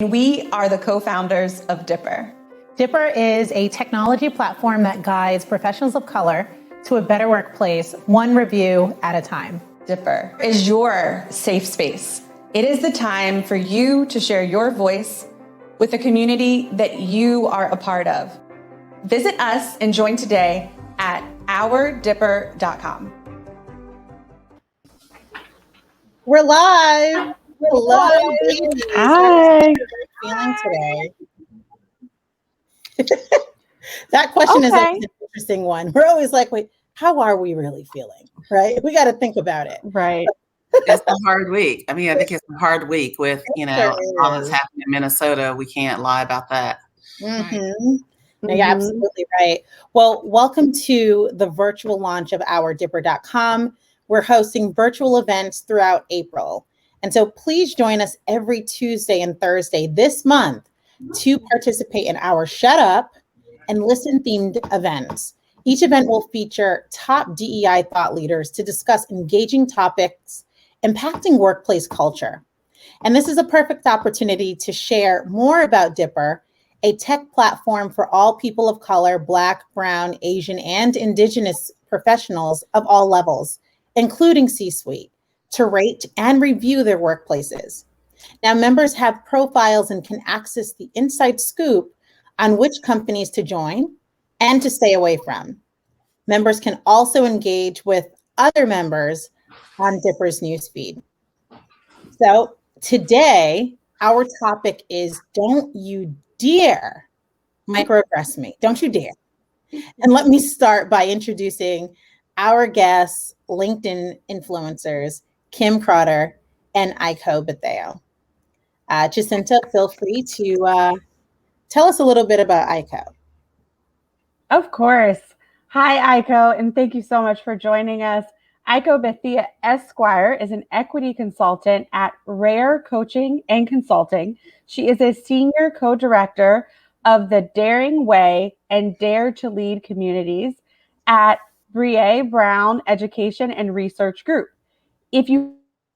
We are the co-founders of Dipper. Dipper is a technology platform that guides professionals of color to a better workplace, one review at a time. Dipper is your safe space. It is the time for you to share your voice with a community that you are a part of. Visit us and join today at OurDipper.com. We're live. Hello, ladies. Hi. How are you feeling today? That question is always an interesting one. We're always like, wait, how are we really feeling? Right? We got to think about it. Right. It's a hard week. I mean, I think it's a hard week with, all that's happening in Minnesota. We can't lie about that. Mm-hmm. No, you're absolutely right. Well, welcome to the virtual launch of OurDipper.com. We're hosting virtual events throughout April. And so please join us every Tuesday and Thursday this month to participate in our Shut Up and Listen themed events. Each event will feature top DEI thought leaders to discuss engaging topics impacting workplace culture. And this is a perfect opportunity to share more about Dipper, a tech platform for all people of color, Black, Brown, Asian, and Indigenous professionals of all levels, including C-suite, to rate and review their workplaces. Now, members have profiles and can access the inside scoop on which companies to join and to stay away from. Members can also engage with other members on Dipper's newsfeed. So today, our topic is Don't You Dare Microaggress Me. Don't you dare. And let me start by introducing our guests, LinkedIn influencers, Kim Crotter and Ikobithia. Jacinta, feel free to tell us a little bit about Iko. Of course. Hi, Iko, and thank you so much for joining us. Ikobithia Esquire is an equity consultant at Rare Coaching and Consulting. She is a senior co-director of the Daring Way and Dare to Lead communities at Brene Brown Education and Research Group. If you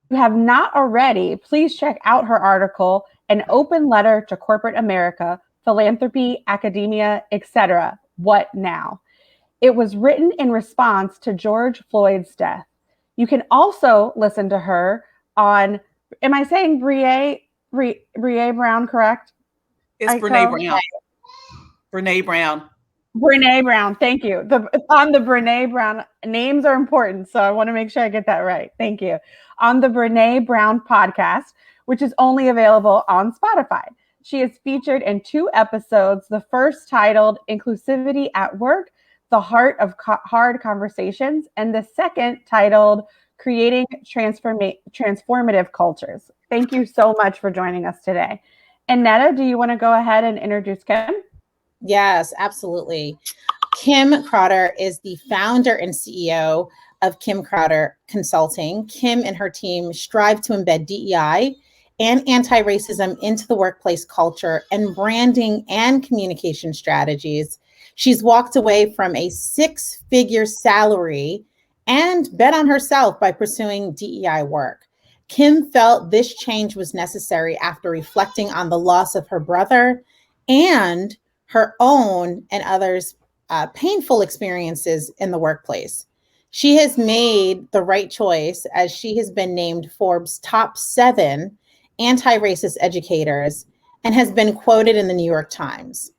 have not already, please check out her article, An Open Letter to Corporate America, Philanthropy, Academia, Etc. What Now? It was written in response to George Floyd's death. You can also listen to her on, am I saying Brene Brown correct? It's Brene Brown. Brene Brown. Brene Brown, thank you. On the Brene Brown, names are important, so I want to make sure I get that right. Thank you. On the Brene Brown podcast, which is only available on Spotify. She is featured in 2 episodes, the first titled Inclusivity at Work, the Heart of Hard Conversations, and the second titled Creating Transformative Cultures. Thank you so much for joining us today. And Netta, do you want to go ahead and introduce Kim? Yes, absolutely. Kim Crotter is the founder and CEO of Kim Crotter Consulting. Kim and her team strive to embed DEI and anti-racism into the workplace culture and branding and communication strategies. She's walked away from a 6-figure salary and bet on herself by pursuing DEI work. Kim felt this change was necessary after reflecting on the loss of her brother and her own and others' painful experiences in the workplace. She has made the right choice as she has been named Forbes' top 7 anti-racist educators and has been quoted in the New York Times.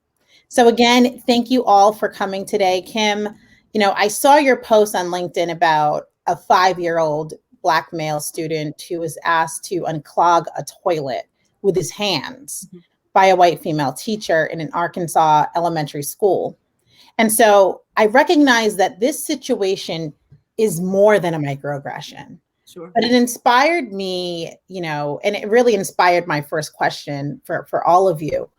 So again, thank you all for coming today. Kim, I saw your post on LinkedIn about a 5-year-old Black male student who was asked to unclog a toilet with his hands by a white female teacher in an Arkansas elementary school. And so I recognize that this situation is more than a microaggression. Sure. But it inspired me, and it really inspired my first question for all of you.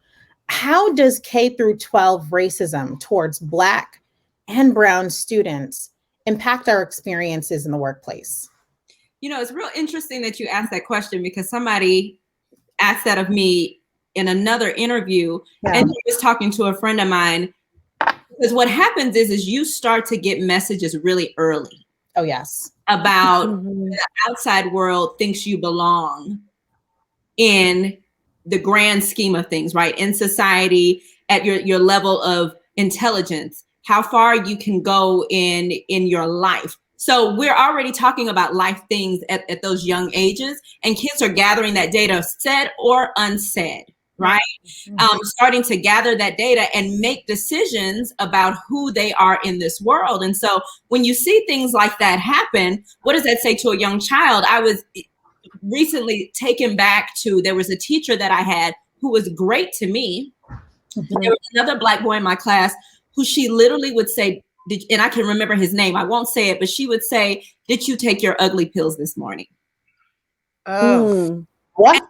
How does K through 12 racism towards Black and Brown students impact our experiences in the workplace? It's real interesting that you asked that question because somebody asked that of me in another interview, and he was talking to a friend of mine. Because what happens is you start to get messages really early. Oh, yes. About the outside world thinks you belong in the grand scheme of things, right? In society, at your level of intelligence, how far you can go in your life. So we're already talking about life things at those young ages, and kids are gathering that data, said or unsaid, right? Starting to gather that data and make decisions about who they are in this world. And so when you see things like that happen, what does that say to a young child? I was recently taken back to, there was a teacher that I had who was great to me. There was another Black boy in my class who she literally would say, and I can remember his name, I won't say it, but she would say, "Did you take your ugly pills this morning?" Oh, what?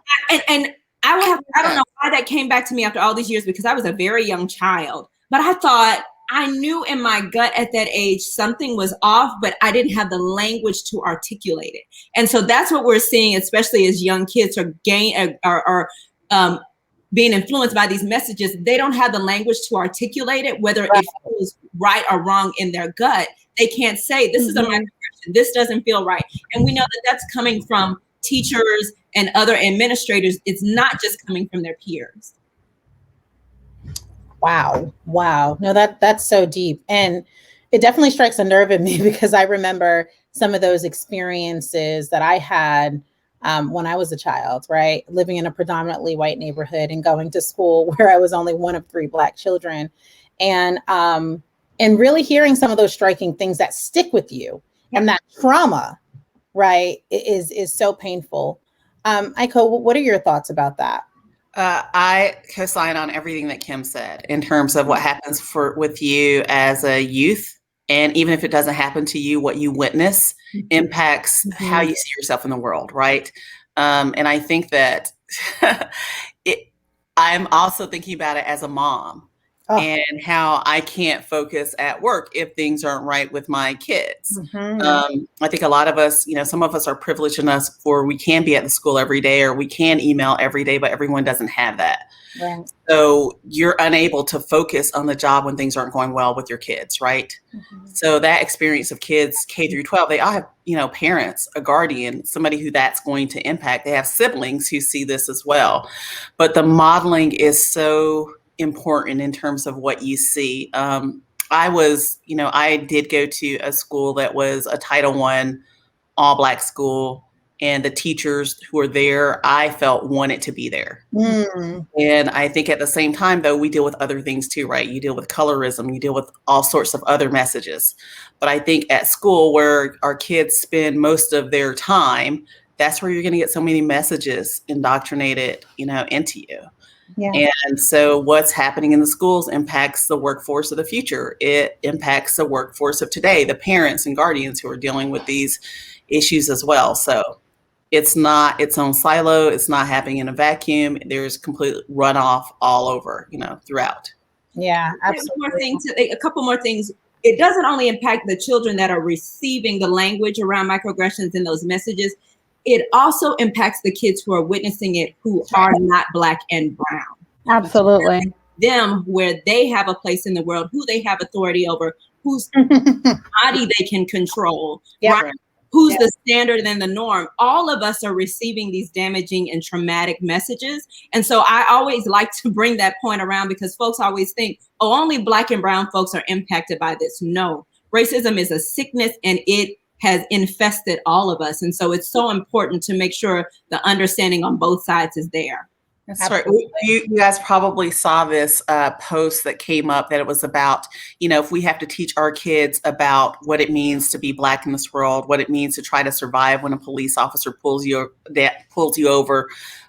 And I don't know why that came back to me after all these years, because I was a very young child, but I thought, I knew in my gut at that age something was off, but I didn't have the language to articulate it. And so that's what we're seeing, especially as young kids are being influenced by these messages. They don't have the language to articulate it, whether it feels right or wrong in their gut. They can't say, this is a microaggression, this doesn't feel right. And we know that that's coming from teachers and other administrators. It's not just coming from their peers. Wow. No, that's so deep. And it definitely strikes a nerve in me, because I remember some of those experiences that I had when I was a child, right? Living in a predominantly white neighborhood and going to school where I was only one of 3 Black children. And really hearing some of those striking things that stick with you, and that trauma, right, is so painful. Iko, what are your thoughts about that? I co-sign on everything that Kim said in terms of what happens with you as a youth. And even if it doesn't happen to you, what you witness impacts how you see yourself in the world, right? And I think that I'm also thinking about it as a mom. And how I can't focus at work if things aren't right with my kids. I think a lot of us, some of us are privileged enough where we can be at the school every day, or we can email every day, but everyone doesn't have that. Right. So you're unable to focus on the job when things aren't going well with your kids, right? So that experience of kids K through 12, they all have, parents, a guardian, somebody who that's going to impact. They have siblings who see this as well. But the modeling is so important in terms of what you see. I did go to a school that was a Title I all Black school, and the teachers who were there, I felt wanted to be there. And I think at the same time, though, we deal with other things too, right? You deal with colorism, you deal with all sorts of other messages. But I think at school, where our kids spend most of their time, that's where you're going to get so many messages indoctrinated, into you. Yeah. And so what's happening in the schools impacts the workforce of the future. It impacts the workforce of today, the parents and guardians who are dealing with these issues as well. So it's not its own silo. It's not happening in a vacuum. There's complete runoff all over, throughout. Yeah, absolutely. A couple more things. It doesn't only impact the children that are receiving the language around microaggressions and those messages. It also impacts the kids who are witnessing it, who are not Black and brown. Absolutely. Them, where they have a place in the world, who they have authority over, whose body they can control, right? Who's the standard and the norm. All of us are receiving these damaging and traumatic messages. And so I always like to bring that point around, because folks always think, oh, only Black and brown folks are impacted by this. No, racism is a sickness, and it has infested all of us. And so it's so important to make sure the understanding on both sides is there. That's right. You guys probably saw this post that came up, that it was about, if we have to teach our kids about what it means to be Black in this world, what it means to try to survive when a police officer pulls you over,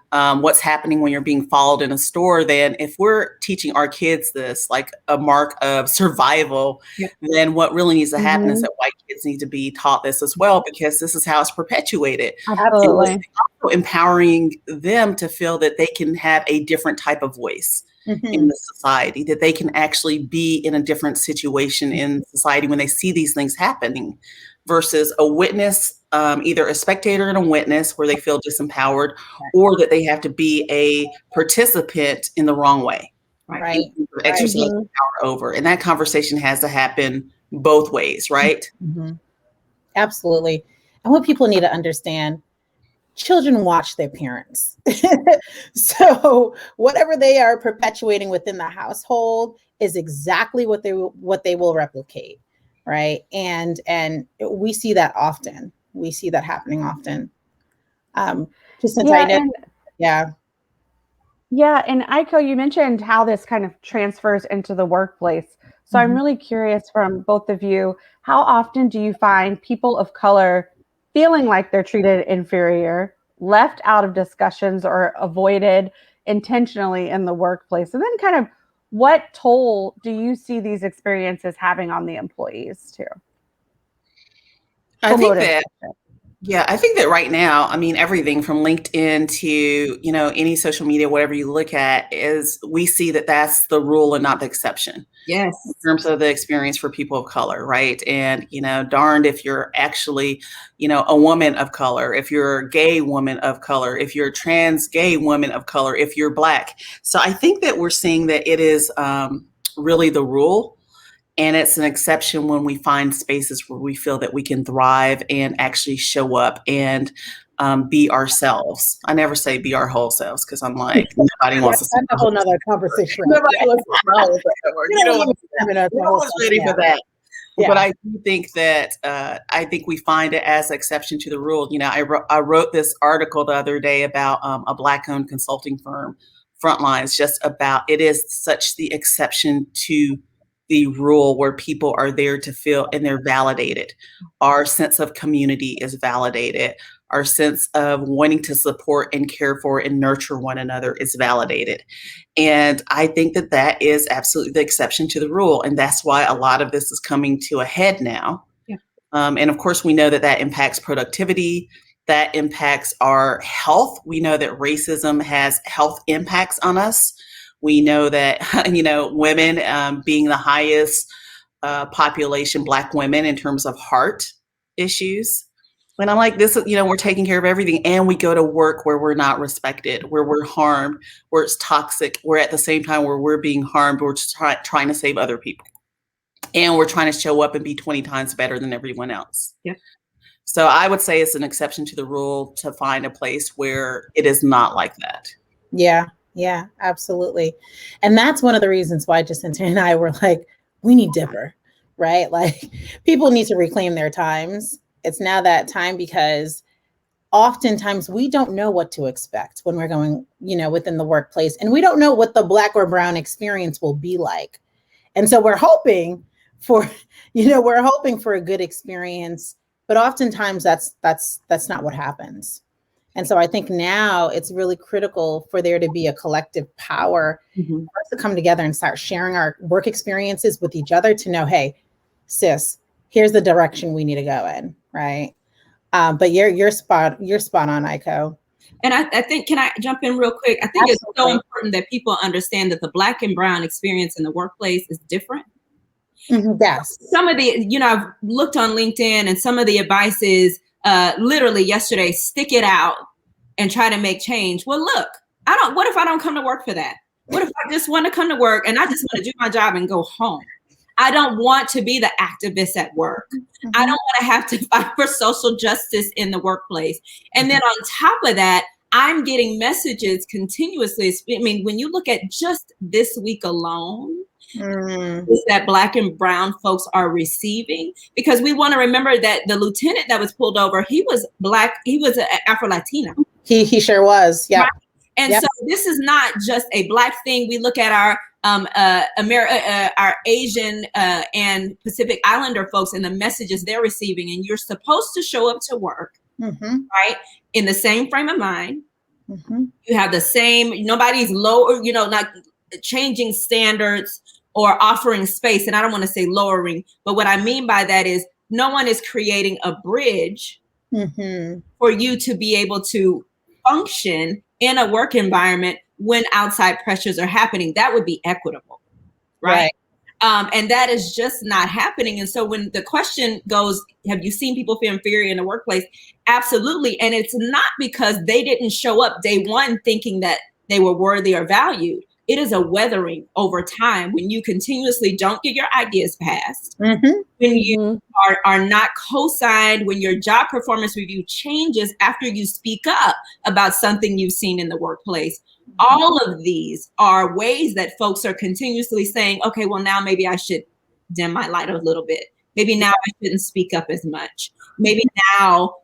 what's happening when you're being followed in a store, then if we're teaching our kids this like a mark of survival, then what really needs to happen is that white kids need to be taught this as well, because this is how it's perpetuated. Absolutely. And also empowering them to feel that they can have a different type of voice in the society, that they can actually be in a different situation in society when they see these things happening, versus a witness, either a spectator and a witness where they feel disempowered, or that they have to be a participant in the wrong way. Right. Exercise power over. And that conversation has to happen both ways, right? Absolutely. And what people need to understand, children watch their parents. So whatever they are perpetuating within the household is exactly what they will replicate, right? And we see that often. We see that happening often. Just since I know, yeah. Yeah, and Iko, you mentioned how this kind of transfers into the workplace. So I'm really curious from both of you, how often do you find people of color feeling like they're treated inferior, left out of discussions, or avoided intentionally in the workplace? And then kind of what toll do you see these experiences having on the employees too? I think that right now, I mean, everything from LinkedIn to, any social media, whatever you look at, is we see that that's the rule and not the exception. Yes. In terms of the experience for people of color, right? And, darned if you're actually, a woman of color, if you're a gay woman of color, if you're a trans gay woman of color, if you're Black. So I think that we're seeing that it is really the rule. And it's an exception when we find spaces where we feel that we can thrive and actually show up and be ourselves. I never say be our whole selves because I'm like, nobody wants to. That's a whole nother conversation. Nobody wants to know that word. No one's ready for that. Yeah. But I do think that I think we find it as an exception to the rule. I wrote this article the other day about a Black-owned consulting firm, Frontlines, just about it is such the exception to the rule where people are there to feel and they're validated. Our sense of community is validated. Our sense of wanting to support and care for and nurture one another is validated. And I think that that is absolutely the exception to the rule. And that's why a lot of this is coming to a head now. Yeah. And of course, we know that that impacts productivity, that impacts our health. We know that racism has health impacts on us. We know that, women being the highest population, Black women in terms of heart issues. And I'm like, this is, we're taking care of everything. And we go to work where we're not respected, where we're harmed, where it's toxic, where at the same time where we're being harmed, we're just trying to save other people. And we're trying to show up and be 20 times better than everyone else. Yeah. So I would say it's an exception to the rule to find a place where it is not like that. Yeah. Yeah, absolutely. And that's one of the reasons why Jacinta and I were like, we need Dipper, right? Like people need to reclaim their times. It's now that time because oftentimes we don't know what to expect when we're going, within the workplace, and we don't know what the Black or brown experience will be like. And so we're hoping for a good experience, but oftentimes that's not what happens. And so I think now it's really critical for there to be a collective power for us to come together and start sharing our work experiences with each other to know, hey, sis, here's the direction we need to go in, right? But you're spot on, Iko. And I think, can I jump in real quick? I think Absolutely. It's so important that people understand that the Black and brown experience in the workplace is different. Yes. Some of the, I've looked on LinkedIn and some of the advice is literally yesterday, stick it out and try to make change. Well, look, what if I don't come to work for that? What if I just want to come to work and I just want to do my job and go home? I don't want to be the activist at work. I don't want to have to fight for social justice in the workplace. And then on top of that, I'm getting messages continuously. I mean, when you look at just this week alone, that Black and brown folks are receiving, because we want to remember that the lieutenant that was pulled over, he was Black, he was an Afro-Latino. He sure was, yeah. Right? And so this is not just a Black thing. We look at our our Asian and Pacific Islander folks and the messages they're receiving, and you're supposed to show up to work, right, in the same frame of mind. You have the same, nobody's lower, not changing standards or offering space. And I don't want to say lowering, but what I mean by that is no one is creating a bridge for you to be able to function in a work environment when outside pressures are happening. That would be equitable, right? And that is just not happening. And so when the question goes, have you seen people feel inferior in the workplace? Absolutely. And it's not because they didn't show up day one thinking that they were worthy or valued. it is a weathering over time when you continuously don't get your ideas passed, when you are not co-signed, when your job performance review changes after you speak up about something you've seen in the workplace. All of these are ways that folks are continuously saying, okay, well, now maybe I should dim my light a little bit. Maybe now I shouldn't speak up as much. Maybe now,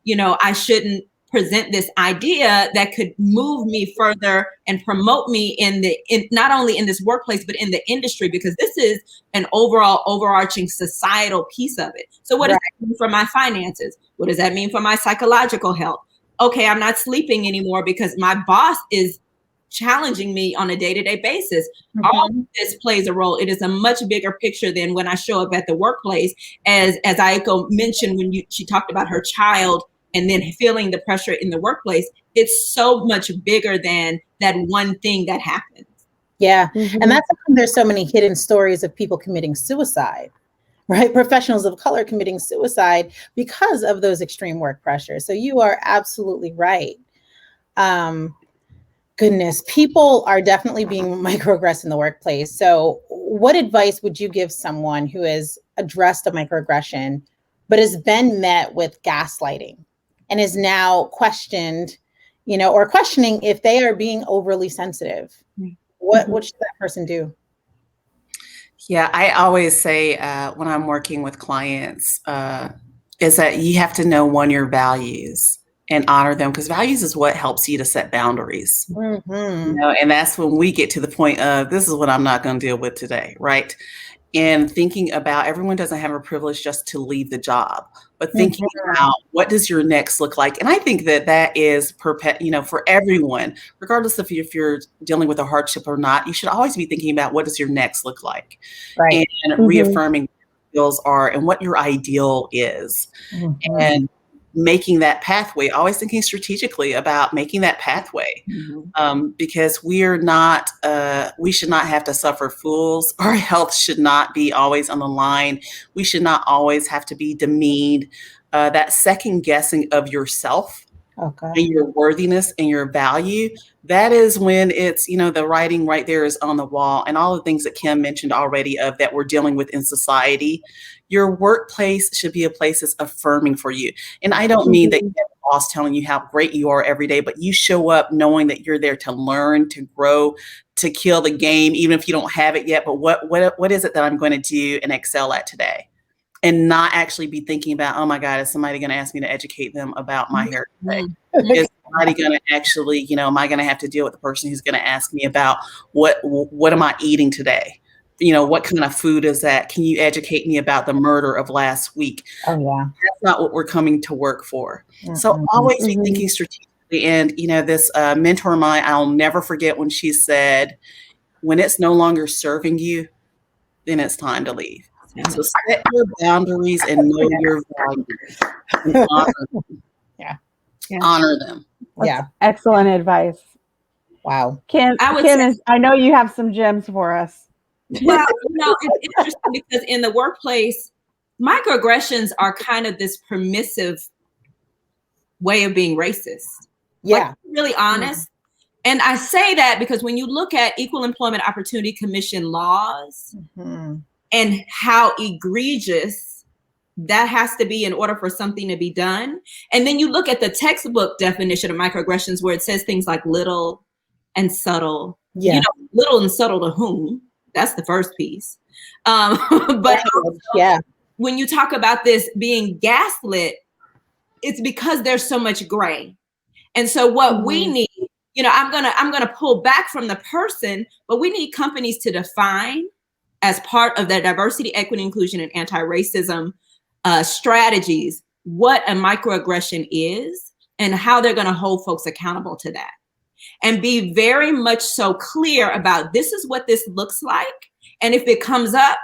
I shouldn't present this idea that could move me further and promote me in not only in this workplace, but in the industry, because this is an overarching societal piece of it. So what does that mean for my finances? What does that mean for my psychological health? Okay, I'm not sleeping anymore because my boss is challenging me on a day-to-day basis. All of this plays a role. It is a much bigger picture than when I show up at the workplace. As Aiko mentioned, when she talked about her child and then feeling the pressure in the workplace, it's so much bigger than that one thing that happens. Yeah. And that's why there's so many hidden stories of people committing suicide, right? Professionals of color committing suicide because of those extreme work pressures. So you are absolutely right. Goodness, people are definitely being microaggressed in the workplace. So what advice would you give someone who has addressed a microaggression, but has been met with gaslighting and is now questioned, or questioning if they are being overly sensitive? What should that person do? Yeah, I always say when I'm working with clients is that you have to know your values and honor them, because values is what helps you to set boundaries. And that's when we get to the point of, this is what I'm not going to deal with today, right? And thinking about, everyone doesn't have a privilege just to leave the job, but thinking about what does your next look like. And I think that is for everyone, regardless of if you're dealing with a hardship or not, you should always be thinking about what does your next look like, and reaffirming what your skills are and what your ideal is, and making that pathway, always thinking strategically about making that pathway, because we should not have to suffer fools. Our health should not be always on the line. We should not always have to be demeaned. That second guessing of yourself and your worthiness and your value, that is when it's, the writing right there is on the wall, and all the things that Kim mentioned already of that we're dealing with in society. Your workplace should be a place that's affirming for you. And I don't mean that you have a boss telling you how great you are every day, but you show up knowing that you're there to learn, to grow, to kill the game, even if you don't have it yet. But what is it that I'm going to do and excel at today? And not actually be thinking about, oh my God, is somebody going to ask me to educate them about my hair today? Is somebody going to actually, am I going to have to deal with the person who's going to ask me about what am I eating today? What kind of food is that? Can you educate me about the murder of last week? Oh yeah. That's not what we're coming to work for. So always be thinking strategically. And, this mentor of mine, I'll never forget when she said, when it's no longer serving you, then it's time to leave. So set your boundaries and know your values. And honor them. Honor them. That's excellent advice. Wow. Kim, I know you have some gems for us. Well, it's interesting because in the workplace, microaggressions are kind of this permissive way of being racist. Yeah. Really honest. And I say that because when you look at Equal Employment Opportunity Commission laws and how egregious that has to be in order for something to be done, and then you look at the textbook definition of microaggressions where it says things like little and subtle, little and subtle to whom? That's the first piece. But when you talk about this being gaslit, it's because there's so much gray. And so what we need, I'm gonna pull back from the person, but we need companies to define as part of their diversity, equity, inclusion, and anti-racism strategies what a microaggression is and how they're gonna hold folks accountable to that. And be very much so clear about this is what this looks like. And if it comes up,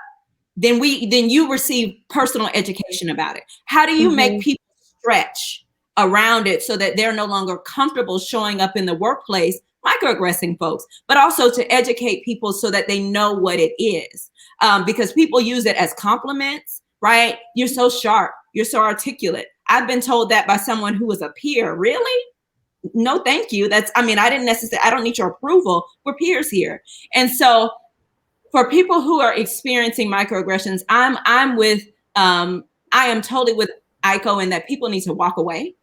then you receive personal education about it. How do you make people stretch around it so that they're no longer comfortable showing up in the workplace microaggressing folks, but also to educate people so that they know what it is. Because people use it as compliments, right? You're so sharp. You're so articulate. I've been told that by someone who was a peer. Really? no, thank you. I don't need your approval. We're peers here. And so for people who are experiencing microaggressions, I am totally with Iko in that people need to walk away.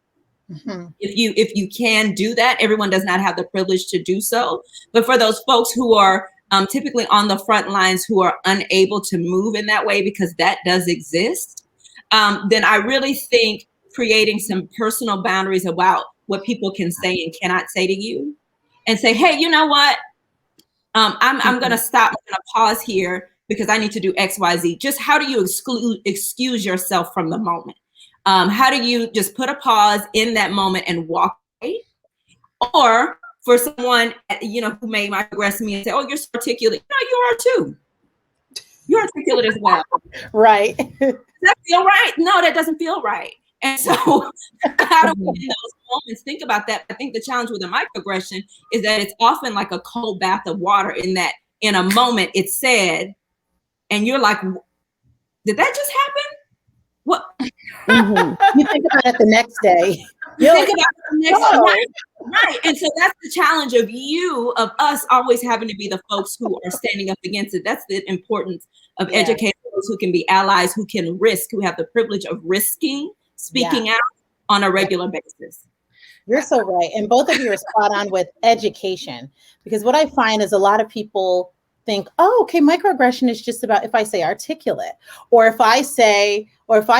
Mm-hmm. If you can do that, everyone does not have the privilege to do so. But for those folks who are typically on the front lines, who are unable to move in that way, because that does exist, then I really think creating some personal boundaries about what people can say and cannot say to you, and say, hey, you know what? I'm going to stop. I'm going to pause here because I need to do X, Y, Z. Just how do you excuse yourself from the moment? How do you just put a pause in that moment and walk away? Or for someone, who may microaggress me and say, oh, you're so articulate. No, you are too. You're articulate as well. Right. Does that feel right? No, that doesn't feel right. And so how do we in those moments think about that? I think the challenge with a microaggression is that it's often like a cold bath of water, in that in a moment it's said, and you're like, did that just happen? What? Mm-hmm. You think about it the next day. You think about it the next day. Right. And so that's the challenge of us always having to be the folks who are standing up against it. That's the importance of educators who can be allies, who can risk, who have the privilege of risking speaking out on a regular basis. You're so right. And both of you are spot on with education, because what I find is a lot of people think, oh, okay, microaggression is just about if I say articulate, or if I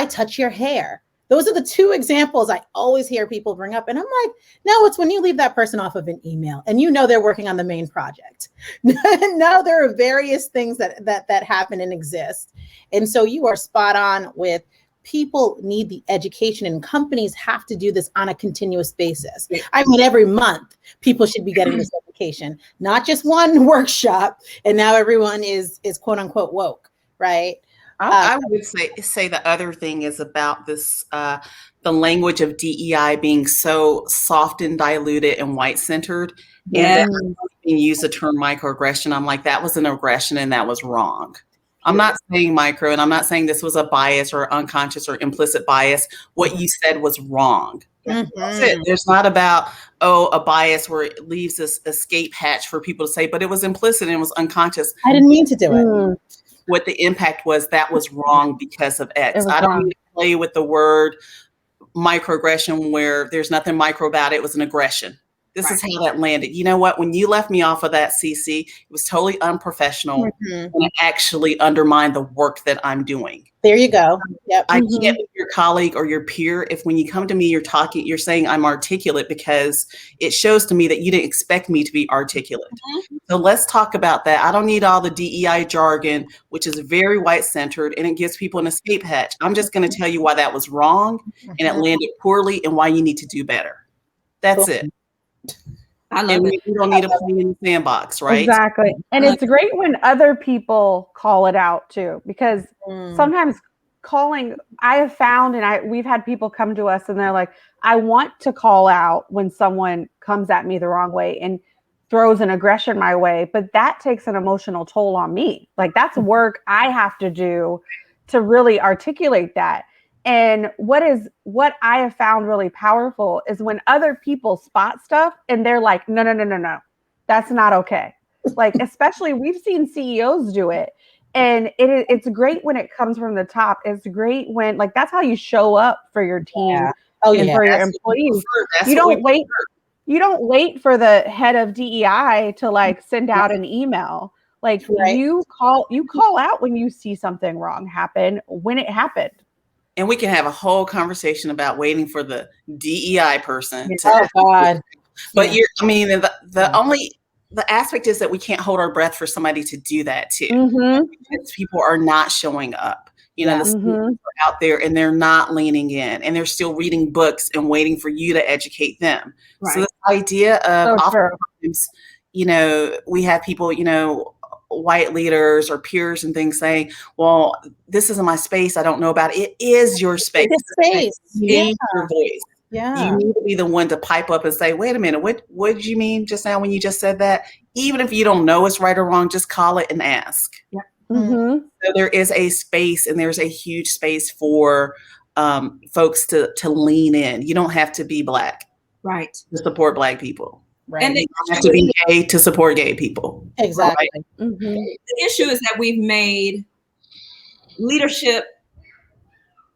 touch your hair. Those are the two examples I always hear people bring up. And I'm like, no, it's when you leave that person off of an email and they're working on the main project. Now there are various things that happen and exist. And so you are spot on with, people need the education, and companies have to do this on a continuous basis. I mean, every month people should be getting this education, not just one workshop. And now everyone is quote unquote woke, right? I would say the other thing is about this, the language of DEI being so soft and diluted and white centered. Yeah. And you use the term microaggression. I'm like, that was an aggression and that was wrong. I'm not saying micro, and I'm not saying this was a bias or unconscious or implicit bias. What you said was wrong. Mm-hmm. That's it. There's not about, a bias where it leaves this escape hatch for people to say, but it was implicit and it was unconscious. I didn't mean to do it. What the impact was, that was wrong because of X. I don't need to play with the word microaggression where there's nothing micro about it. It was an aggression. This is how that landed. You know what? When you left me off of that, CC, it was totally unprofessional, and it actually undermined the work that I'm doing. There you go. Yep. I can't be your colleague or your peer if when you come to me, you're saying I'm articulate, because it shows to me that you didn't expect me to be articulate. So let's talk about that. I don't need all the DEI jargon, which is very white centered, and it gives people an escape hatch. I'm just going to tell you why that was wrong and it landed poorly and why you need to do better. That's it. I love it. You don't need to play in the sandbox, right? Exactly. And it's great when other people call it out too, because sometimes I have found, and we've had people come to us and they're like, I want to call out when someone comes at me the wrong way and throws an aggression my way, but that takes an emotional toll on me. Like, that's work I have to do to really articulate that. And what I have found really powerful is when other people spot stuff and they're like, no, that's not okay. Like, especially we've seen CEOs do it. And it's great when it comes from the top. It's great when, like, that's how you show up for your team and for your employees. You don't wait for the head of DEI to like send out an email. Like, you call out when you see something wrong happen when it happened. And we can have a whole conversation about waiting for the DEI person. Oh God! But the aspect is that we can't hold our breath for somebody to do that too. Because people are not showing up. The students are out there and they're not leaning in, and they're still reading books and waiting for you to educate them. Right. So this idea of oftentimes, we have people, white leaders or peers and things saying, well, this isn't my space, I don't know about it. It is your space. It's space. You need your voice. Yeah. You need to be the one to pipe up and say, wait a minute, what did you mean just now when you just said that? Even if you don't know it's right or wrong, just call it and ask. Yeah. So there is a space, and there's a huge space for folks to lean in. You don't have to be Black. Right. to support Black people. Right. And You don't have to be gay to support gay people. Exactly. Right? The issue is that we've made leadership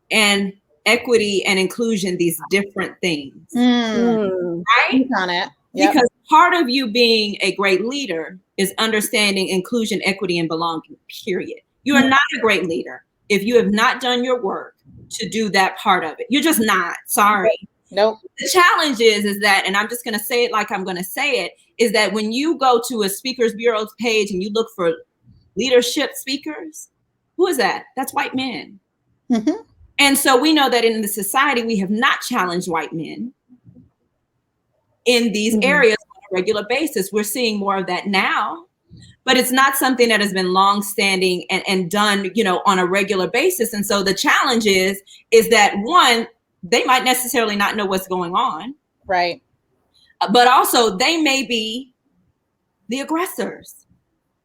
and equity and inclusion these different things. Right? On it. Yep. Because part of you being a great leader is understanding inclusion, equity, and belonging, period. You are not a great leader if you have not done your work to do that part of it. You're just not. Sorry. Nope. The challenge is that, and I'm just going to say it like I'm going to say it, is that when you go to a Speakers Bureau's page and you look for leadership speakers, who is that? That's white men. Mm-hmm. And so we know that in the society, we have not challenged white men in these areas on a regular basis. We're seeing more of that now, but it's not something that has been longstanding and done, on a regular basis. And so the challenge is that one, they might necessarily not know what's going on. Right. But also they may be the aggressors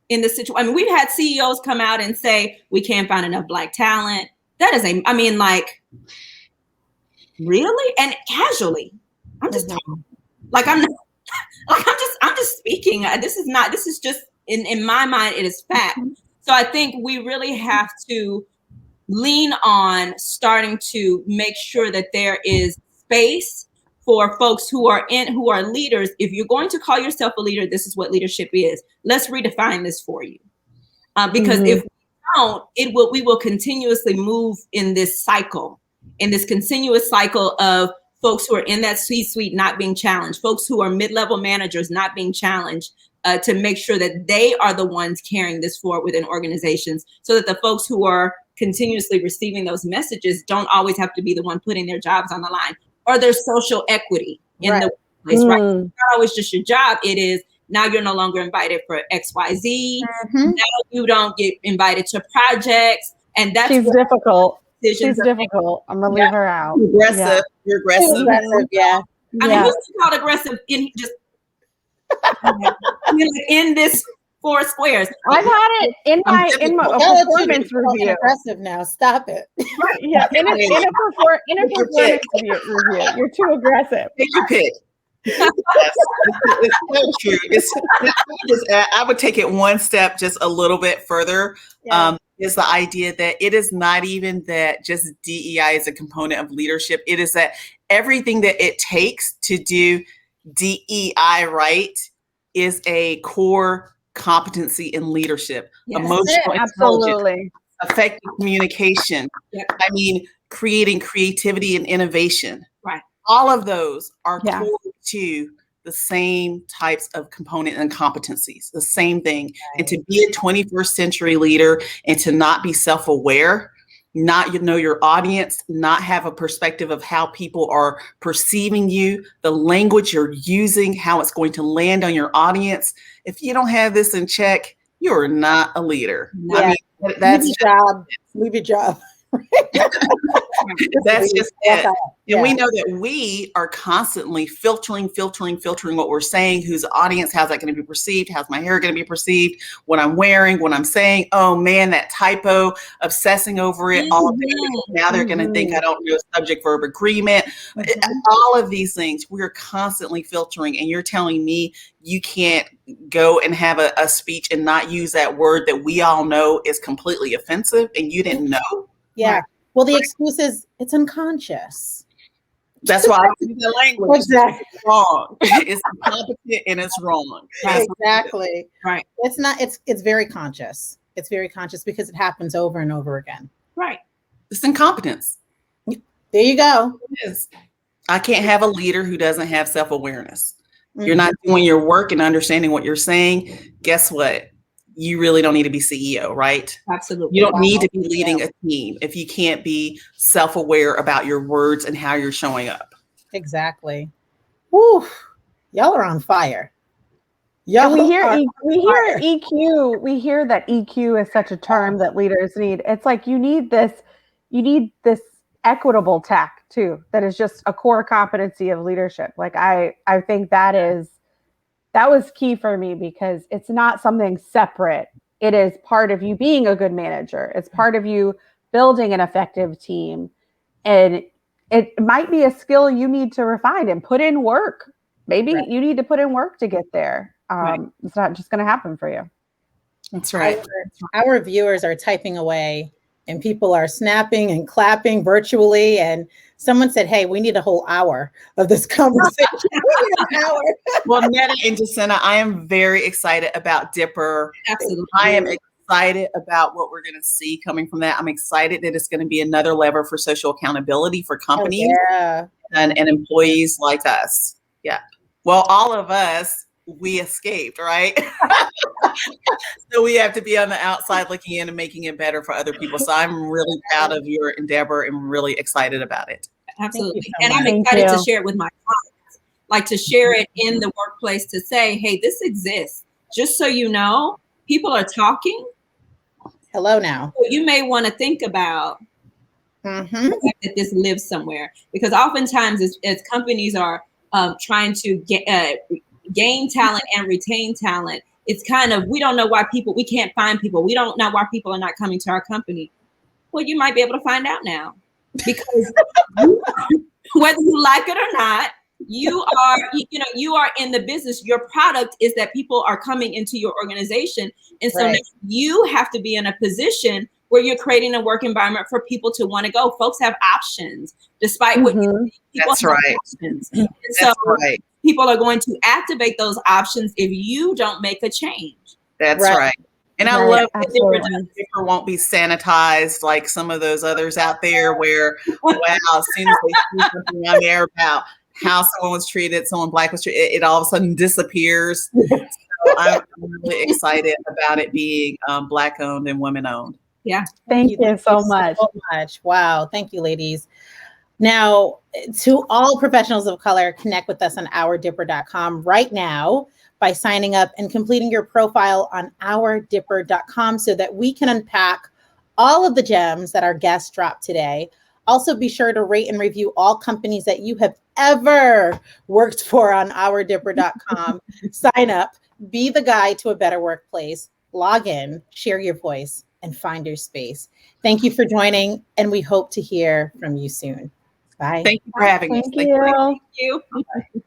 in the situation. I mean, we've had CEOs come out and say, we can't find enough Black talent. That is really? And casually, I'm just talking. I'm just speaking. This is just in my mind, it is fact. So I think we really have to lean on starting to make sure that there is space for folks who are leaders. If you're going to call yourself a leader, this is what leadership is. Let's redefine this for you. Because if we don't, we will continuously move in this cycle, in this continuous cycle of folks who are in that C-suite not being challenged, folks who are mid-level managers not being challenged, to make sure that they are the ones carrying this forward within organizations, so that the folks who are continuously receiving those messages don't always have to be the one putting their jobs on the line, or their social equity in the workplace, right? It's not always just your job. It is, now you're no longer invited for XYZ. Now you don't get invited to projects. And that's difficult. She's difficult. I'm gonna leave her out. Aggressive. You're aggressive. Yeah. I mean, who's called aggressive in just in this 4 squares? I've had it in my performance review. Aggressive now. Stop it. Right, yeah, in a performance review, you're too aggressive. Take your pick. Yes, it's so true. I would take it one step just a little bit further. Is the idea that it is not even that just DEI is a component of leadership. It is that everything that it takes to do DEI right is a core competency in leadership. Yes, emotional absolutely, effective communication. Yep. I mean, creating creativity and innovation. Right. All of those are core to the same types of component and competencies, the same thing. Right. And to be a 21st century leader and to not be self-aware, not know your audience, not have a perspective of how people are perceiving you, the language you're using, how it's going to land on your audience. If you don't have this in check, you're not a leader. Yeah. I mean, that's leave your job. That's just it. And we know that we are constantly filtering what we're saying, whose audience, how's that going to be perceived? How's my hair going to be perceived? What I'm wearing, what I'm saying. Oh man, that typo, obsessing over it. All of it. Now they're going to think I don't know subject verb agreement. All of these things, we're constantly filtering. And you're telling me you can't go and have a speech and not use that word that we all know is completely offensive and you didn't know? Yeah. Right. Well, the excuse is it's unconscious. That's why I use the language. Exactly. It's wrong. It's incompetent and it's wrong. Exactly. Right. It's not, it's very conscious. It's very conscious because it happens over and over again. Right. It's incompetence. There you go. It is. I can't have a leader who doesn't have self-awareness. You're not doing your work and understanding what you're saying. Guess what? You really don't need to be CEO, right? Absolutely. You don't need to be leading a team if you can't be self-aware about your words and how you're showing up. Exactly. Woo. Y'all are on fire. And we hear EQ. We hear that EQ is such a term that leaders need. It's like you need this equitable tech too. That is just a core competency of leadership. Like I think that was key for me because it's not something separate. It is part of you being a good manager. It's part of you building an effective team. And it might be a skill you need to refine and put in work. Maybe you need to put in work to get there. It's not just going to happen for you. That's right. Our viewers are typing away and people are snapping and clapping virtually. And someone said, hey, we need a whole hour of this conversation. Well, Netta and Jacinta, I am very excited about Dipper. Absolutely. I am excited about what we're going to see coming from that. I'm excited that it's going to be another lever for social accountability for companies and employees like us. Yeah. Well, all of us, we escaped, right? So we have to be on the outside looking in and making it better for other people. So I'm really proud of your endeavor and really excited about it. Absolutely. And I'm excited to share it with my clients, like to share it in the workplace to say, hey, this exists. Just so you know, people are talking. Hello now. So you may want to think about that this lives somewhere, because oftentimes as companies are trying to gain talent and retain talent, it's kind of, we don't know why we can't find people. We don't know why people are not coming to our company. Well, you might be able to find out now, because whether you like it or not, you are in the business. Your product is that people are coming into your organization. And so now you have to be in a position where you're creating a work environment for people to want to go. Folks have options, despite what you think. People have options. And so people are going to activate those options if you don't make a change. That's right. And I love that Dipper won't be sanitized like some of those others out there where, wow, as soon as they see something on there about how someone was treated, someone Black was treated, it all of a sudden disappears. So I'm really excited about it being Black owned and women owned. Yeah. Thank you so much. Wow. Thank you, ladies. Now, to all professionals of color, connect with us on OurDipper.com right now by signing up and completing your profile on OurDipper.com so that we can unpack all of the gems that our guests dropped today. Also, be sure to rate and review all companies that you have ever worked for on OurDipper.com. Sign up, be the guide to a better workplace, log in, share your voice, and find your space. Thank you for joining, and we hope to hear from you soon. Bye. Thank you for having us. Thank you. Thank you.